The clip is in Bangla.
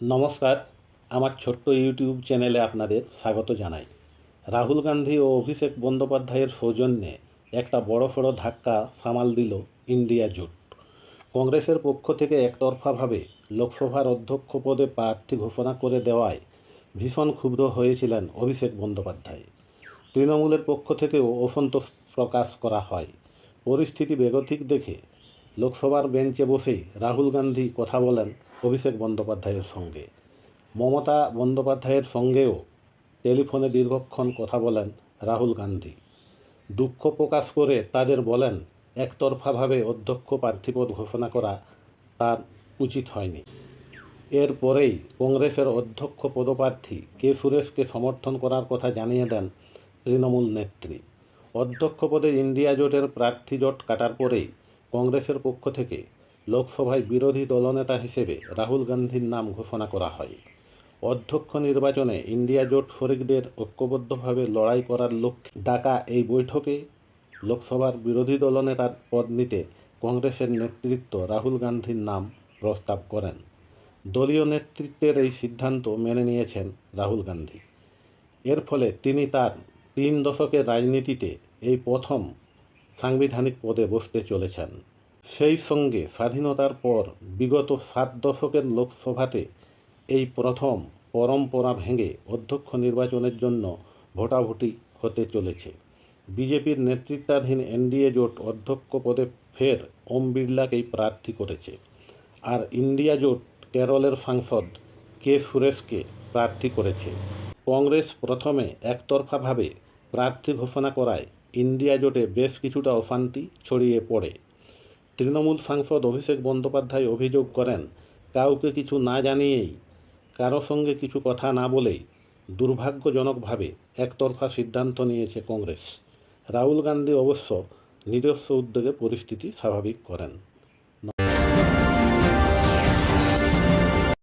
নমস্কার, আমার ছোট্ট ইউটিউব চ্যানেলে আপনাদের স্বাগত জানাই। রাহুল গান্ধী ও অভিষেক বন্দ্যোপাধ্যায়ের সৌজন্যে একটা বড়সড় ধাক্কা সামাল দিল ইন্ডিয়া জোট। কংগ্রেসের পক্ষ থেকে একতরফাভাবে লোকসভার অধ্যক্ষ পদে প্রার্থী ঘোষণা করে দেওয়ায় ভীষণ ক্ষুব্ধ হয়েছিলেন অভিষেক বন্দ্যোপাধ্যায়। তৃণমূলের পক্ষ থেকেও অসন্তোষ প্রকাশ করা হয়। পরিস্থিতি বেগতিক দেখে লোকসভার বেঞ্চে বসেই রাহুল গান্ধী কথা বলেন অভিষেক বন্দ্যোপাধ্যায়ের সঙ্গে। মমতা বন্দ্যোপাধ্যায়ের সঙ্গেও টেলিফোনে দীর্ঘক্ষণ কথা বলেন রাহুল গান্ধী। দুঃখ প্রকাশ করে তাদের বলেন, একতরফাভাবে অধ্যক্ষ প্রার্থীপদ ঘোষণা করা তার উচিত হয়নি। এরপরেই কংগ্রেসের অধ্যক্ষ পদপ্রার্থী কে সুরেশকে সমর্থন করার কথা জানিয়ে দেন তৃণমূল নেত্রী। অধ্যক্ষ পদে ইন্ডিয়া জোটের প্রার্থী জট কাটার পরেই কংগ্রেসের পক্ষ থেকে লোকসভায় বিরোধী দলনেতা হিসেবে রাহুল গান্ধীর নাম ঘোষণা করা হয়। অধ্যক্ষ নির্বাচনে ইন্ডিয়া জোট শরিকদের ঐক্যবদ্ধভাবে লড়াই করার লক্ষ্যে ডাকা এই বৈঠকে লোকসভার বিরোধী দলনেতার পদ নিতে কংগ্রেসের নেতৃত্ব রাহুল গান্ধীর নাম প্রস্তাব করেন। দলীয় নেতৃত্বের এই সিদ্ধান্ত মেনে নিয়েছেন রাহুল গান্ধী। এর ফলে তিনি তার 3 দশকের রাজনীতিতে এই প্রথম সাংবিধানিক পদে বসতে চলেছেন। সেই সঙ্গে স্বাধীনতার পর বিগত 7 দশকের লোকসভাতে এই প্রথম পরম্পরা ভেঙে অধ্যক্ষ নির্বাচনের জন্য ভোটাভুটি হতে চলেছে। বিজেপির নেতৃত্বাধীন এনডিএ জোট অধ্যক্ষ পদে ফের ওম বিড়লাকেই প্রার্থী করেছে। আর ইন্ডিয়া জোট কেরলের সাংসদ কে সুরেশকে প্রার্থী করেছে। কংগ্রেস প্রথমে একতরফাভাবে প্রার্থী ঘোষণা করায় ইন্ডিয়া জোটে বেশ কিছুটা অশান্তি ছড়িয়ে পড়ে। তৃণমূল সাংসদ অভিষেক বন্দ্যোপাধ্যায় অভিযোগ করেন, কাউকে কিছু না জানিয়েই, কারো সঙ্গে কিছু কথা না বলেই দুর্ভাগ্যজনকভাবে একতরফা সিদ্ধান্ত নিয়েছে কংগ্রেস। রাহুল গান্ধী অবশ্য নিজস্ব উদ্যোগে পরিস্থিতি স্বাভাবিক করেন।